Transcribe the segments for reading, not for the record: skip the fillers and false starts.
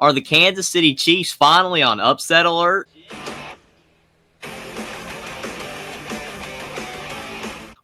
Are the Kansas City Chiefs finally on upset alert?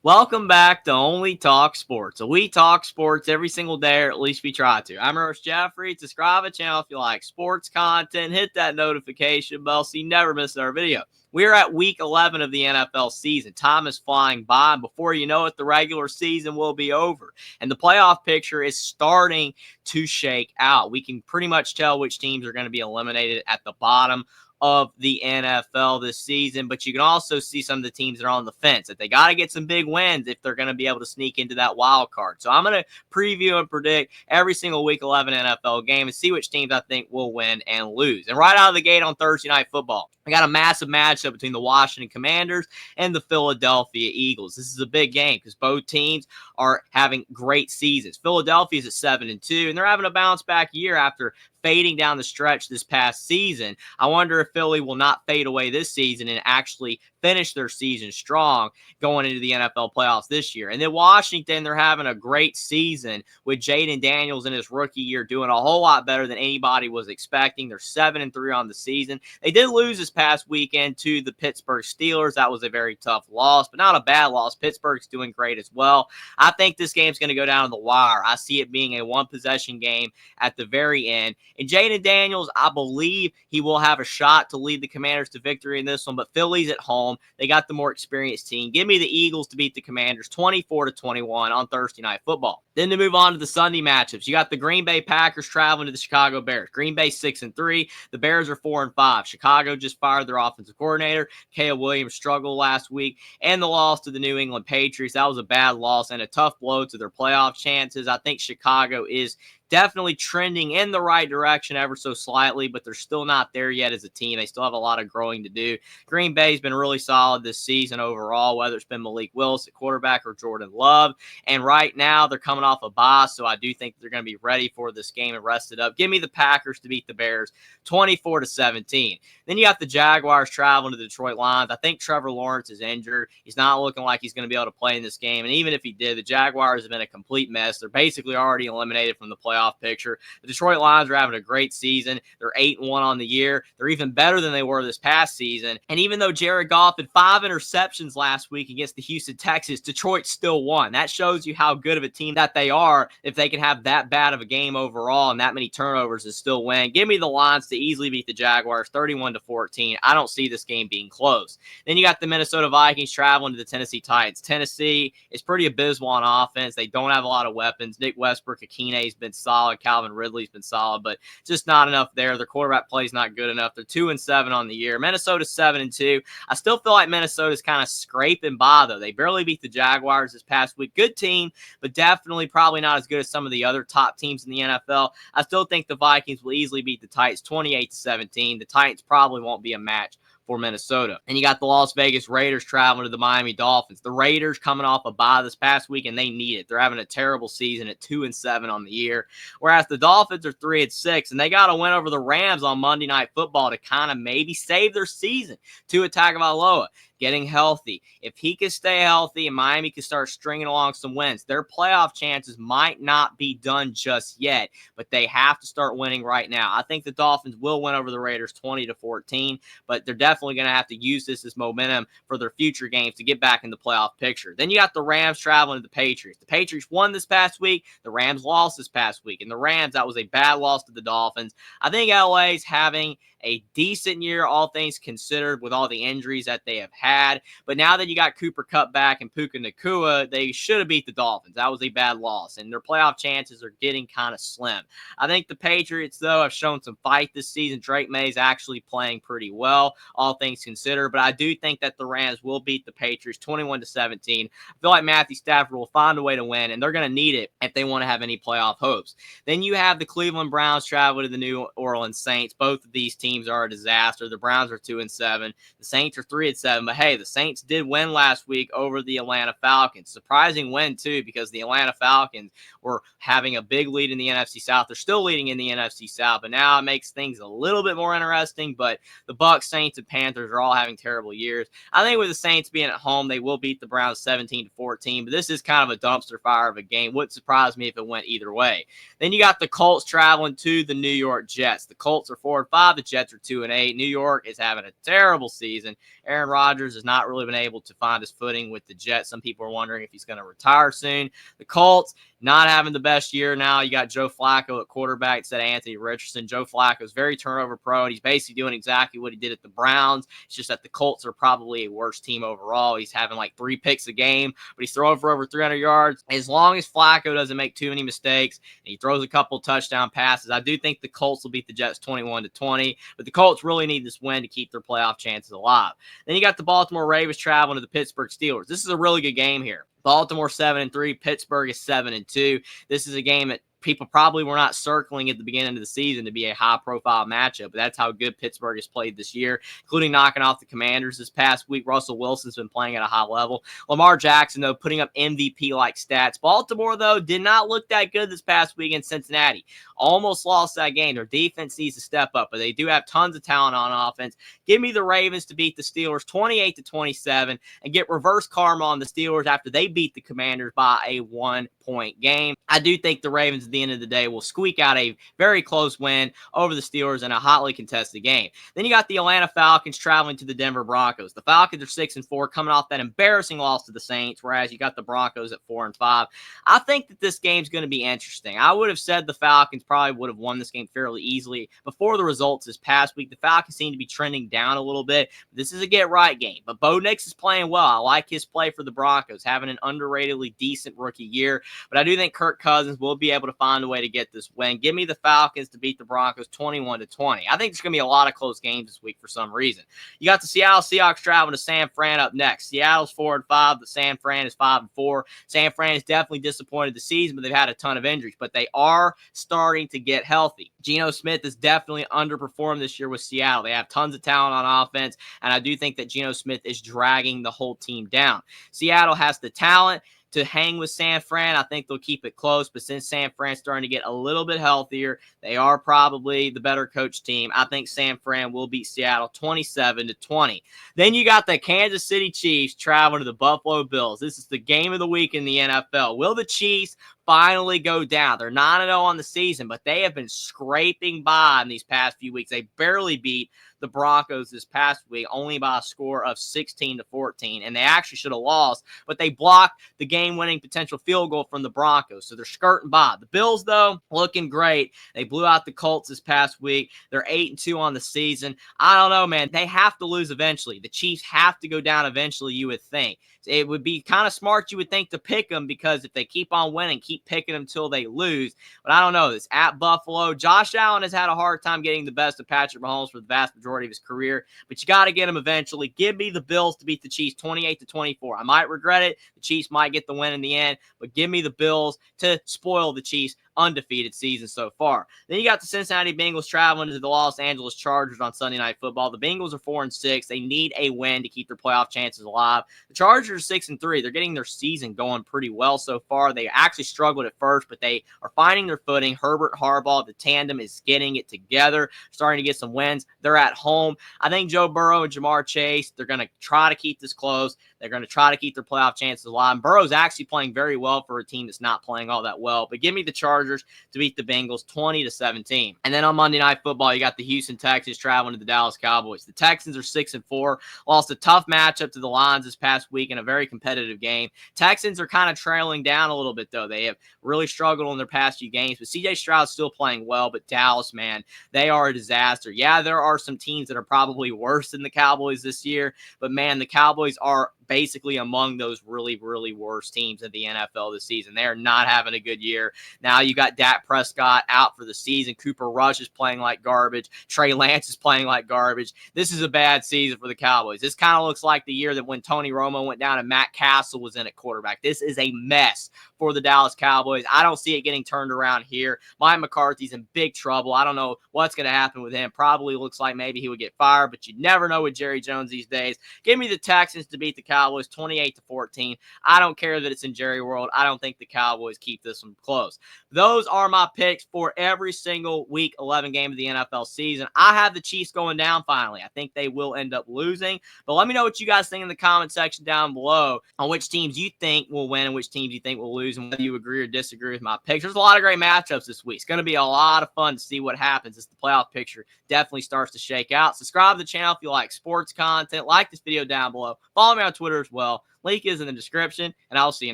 Welcome back to Only Talk Sports. So we talk sports every single day, or at least we try to. I'm Ernest Jeffrey. Subscribe to the channel if you like sports content. Hit that notification bell so you never miss our video. We're at week 11 of the NFL season. Time is flying by, and before you know it, the regular season will be over. And the playoff picture is starting to shake out. We can pretty much tell which teams are going to be eliminated at the bottom of the NFL this season, but you can also see some of the teams that are on the fence that they got to get some big wins if they're going to be able to sneak into that wild card. So I'm going to preview and predict every single week 11 NFL game and see which teams I think will win and lose. And right out of the gate on Thursday Night Football, I got a massive matchup between the Washington Commanders and the Philadelphia Eagles. This is a big game because both teams are having great seasons. Philadelphia is at 7-2, and they're having a bounce back year after fading down the stretch this past season. I wonder if Philly will not fade away this season and actually finish their season strong going into the NFL playoffs this year. And then Washington, they're having a great season with Jayden Daniels in his rookie year doing a whole lot better than anybody was expecting. They're 7-3 on the season. They did lose this past weekend to the Pittsburgh Steelers. That was a very tough loss, but not a bad loss. Pittsburgh's doing great as well. I think this game's going to go down to the wire. I see it being a one-possession game at the very end. And Jayden Daniels, I believe he will have a shot to lead the Commanders to victory in this one, but Philly's at home. They got the more experienced team. Give me the Eagles to beat the Commanders 24-21 on Thursday Night Football. Then to move on to the Sunday matchups, you got the Green Bay Packers traveling to the Chicago Bears. Green Bay 6-3. The Bears are 4-5. Chicago just fired their offensive coordinator. Caleb Williams struggled last week, and the loss to the New England Patriots. That was a bad loss and a tough blow to their playoff chances. I think Chicago is definitely trending in the right direction ever so slightly, but they're still not there yet as a team. They still have a lot of growing to do. Green Bay's been really solid this season overall, whether it's been Malik Willis at quarterback or Jordan Love. And right now, they're coming off a bye, so I do think they're going to be ready for this game and rested up. Give me the Packers to beat the Bears 24-17. Then you got the Jaguars traveling to the Detroit Lions. I think Trevor Lawrence is injured. He's not looking like he's going to be able to play in this game. And even if he did, the Jaguars have been a complete mess. They're basically already eliminated from the playoff picture. The Detroit Lions are having a great season. They're 8-1 on the year. They're even better than they were this past season. And even though Jared Goff had 5 interceptions last week against the Houston Texans, Detroit still won. That shows you how good of a team that they are if they can have that bad of a game overall and that many turnovers and still win. Give me the Lions to easily beat the Jaguars 31-14. I don't see this game being close. Then you got the Minnesota Vikings traveling to the Tennessee Titans. Tennessee is pretty abysmal on offense. They don't have a lot of weapons. Nick Westbrook, Akine's been solid. Calvin Ridley's been solid, but just not enough there. Their quarterback play is not good enough. They're 2-7 on the year. Minnesota's 7-2. I still feel like Minnesota's kind of scraping by, though. They barely beat the Jaguars this past week. Good team, but definitely probably not as good as some of the other top teams in the NFL. I still think the Vikings will easily beat the Titans 28-17. The Titans probably won't be a match for Minnesota. And you got the Las Vegas Raiders traveling to the Miami Dolphins. The Raiders coming off a bye this past week, and they need it. They're having a terrible season at 2-7 on the year, whereas the Dolphins are 3-6, and they got to win over the Rams on Monday Night Football to kind of maybe save their season. Tua Tagovailoa getting healthy. If he can stay healthy and Miami can start stringing along some wins, their playoff chances might not be done just yet, but they have to start winning right now. I think the Dolphins will win over the Raiders 20-14, but they're definitely going to have to use this as momentum for their future games to get back in the playoff picture. Then you got the Rams traveling to the Patriots. The Patriots won this past week. The Rams lost this past week. And the Rams, that was a bad loss to the Dolphins. I think LA's having a decent year, all things considered, with all the injuries that they have had. But now that you got Cooper Kupp back and Puka Nacua, they should have beat the Dolphins. That was a bad loss, and their playoff chances are getting kind of slim. I think the Patriots, though, have shown some fight this season. Drake May's actually playing pretty well, all things considered. But I do think that the Rams will beat the Patriots 21-17. I feel like Matthew Stafford will find a way to win, and they're going to need it if they want to have any playoff hopes. Then you have the Cleveland Browns travel to the New Orleans Saints. Both of these teams are a disaster. The Browns are 2-7. The Saints are 3-7. But hey, the Saints did win last week over the Atlanta Falcons. Surprising win, too, because the Atlanta Falcons were having a big lead in the NFC South. They're still leading in the NFC South, but now it makes things a little bit more interesting. But the Bucs, Saints, and Panthers are all having terrible years. I think with the Saints being at home, they will beat the Browns 17-14, but this is kind of a dumpster fire of a game. Wouldn't surprise me if it went either way. Then you got the Colts traveling to the New York Jets. The Colts are 4-5. The Jets are 2-8. New York is having a terrible season. Aaron Rodgers has not really been able to find his footing with the Jets. Some people are wondering if he's going to retire soon. The Colts not having the best year now. You got Joe Flacco at quarterback instead of Anthony Richardson. Joe Flacco is very turnover prone, and he's basically doing exactly what he did at the Browns. It's just that the Colts are probably a worse team overall. He's having like 3 picks a game, but he's throwing for over 300 yards. As long as Flacco doesn't make too many mistakes and he throws a couple touchdown passes, I do think the Colts will beat the Jets 21-20, but the Colts really need this win to keep their playoff chances alive. Then you got the Baltimore Ravens traveling to the Pittsburgh Steelers. This is a really good game here. Baltimore 7-3, Pittsburgh is 7-2. This is a game that people probably were not circling at the beginning of the season to be a high-profile matchup, but that's how good Pittsburgh has played this year, including knocking off the Commanders this past week. Russell Wilson's been playing at a high level. Lamar Jackson, though, putting up MVP-like stats. Baltimore, though, did not look that good this past week in Cincinnati. Almost lost that game. Their defense needs to step up, but they do have tons of talent on offense. Give me the Ravens to beat the Steelers 28-27 and get reverse karma on the Steelers after they beat the Commanders by a 1-point game. I do think the Ravens at the end of the day will squeak out a very close win over the Steelers in a hotly contested game. Then you got the Atlanta Falcons traveling to the Denver Broncos. The Falcons are 6-4, coming off that embarrassing loss to the Saints, whereas you got the Broncos at 4-5. I think that this game's going to be interesting. I would have said the Falcons probably would have won this game fairly easily before the results this past week. The Falcons seem to be trending down a little bit. This is a get-right game, but Bo Nix is playing well. I like his play for the Broncos, having an underratedly decent rookie year, but I do think Kirk Cousins will be able to find a way to get this win. Give me the Falcons to beat the Broncos 21-20. I think there's going to be a lot of close games this week for some reason. You got the Seattle Seahawks traveling to San Fran up next. Seattle's 4-5. The San Fran is 5-4. San Fran is definitely disappointed this season, but they've had a ton of injuries, but they are starting to get healthy. Geno Smith has definitely underperformed this year with Seattle. They have tons of talent on offense, and I do think that Geno Smith is dragging the whole team down. Seattle has the talent to hang with San Fran. I think they'll keep it close, but since San Fran's starting to get a little bit healthier, they are probably the better coach team. I think San Fran will beat Seattle 27-20. Then you got the Kansas City Chiefs traveling to the Buffalo Bills. This is the game of the week in the NFL. Will the Chiefs finally go down? They're 9-0 on the season, but they have been scraping by in these past few weeks. They barely beat the Broncos this past week, only by a score of 16-14, and they actually should have lost, but they blocked the game-winning potential field goal from the Broncos, so they're skirting by. The Bills, though, looking great. They blew out the Colts this past week. They're 8-2 on the season. I don't know, man. They have to lose eventually. The Chiefs have to go down eventually, you would think. It would be kind of smart, you would think, to pick them, because if they keep on winning, keep picking them until they lose. But I don't know. It's at Buffalo. Josh Allen has had a hard time getting the best of Patrick Mahomes for the vast majority of his career, but you got to get him eventually. Give me the Bills to beat the Chiefs 28-24. I might regret it. The Chiefs might get the win in the end, but give me the Bills to spoil the Chiefs' undefeated season so far. Then you got the Cincinnati Bengals traveling to the Los Angeles Chargers on Sunday Night Football. The Bengals are 4-6. They need a win to keep their playoff chances alive. The Chargers are 6-3. They're getting their season going pretty well so far. They actually struggled at first, but they are finding their footing. Herbert, Harbaugh, the tandem is getting it together, starting to get some wins. They're at home. I think Joe Burrow and Jamar Chase, they're going to try to keep this close. They're going to try to keep their playoff chances alive. And Burrow's actually playing very well for a team that's not playing all that well. But give me the Chargers to beat the Bengals 20-17. And then on Monday Night Football, you got the Houston Texans traveling to the Dallas Cowboys. The Texans are 6-4. Lost a tough matchup to the Lions this past week in a very competitive game. Texans are kind of trailing down a little bit, though. They have really struggled in their past few games. But C.J. Stroud's still playing well. But Dallas, man, they are a disaster. Yeah, there are some teams that are probably worse than the Cowboys this year. But, man, the Cowboys are basically among those really, really worst teams in the NFL this season. They are not having a good year. Now you got Dak Prescott out for the season. Cooper Rush is playing like garbage. Trey Lance is playing like garbage. This is a bad season for the Cowboys. This kind of looks like the year that when Tony Romo went down and Matt Castle was in at quarterback. This is a mess for the Dallas Cowboys. I don't see it getting turned around here. Mike McCarthy's in big trouble. I don't know what's going to happen with him. Probably looks like maybe he would get fired, but you never know with Jerry Jones these days. Give me the Texans to beat the Cowboys 28-14. I don't care that it's in Jerry World. I don't think the Cowboys keep this one close. Those are my picks for every single week 11 game of the NFL season. I have the Chiefs going down finally. I think they will end up losing, but let me know what you guys think in the comment section down below on which teams you think will win and which teams you think will lose and whether you agree or disagree with my picks. There's a lot of great matchups this week. It's going to be a lot of fun to see what happens as the playoff picture definitely starts to shake out. Subscribe to the channel if you like sports content. Like this video down below. Follow me on Twitter as well. Link is in the description, and I'll see you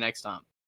next time.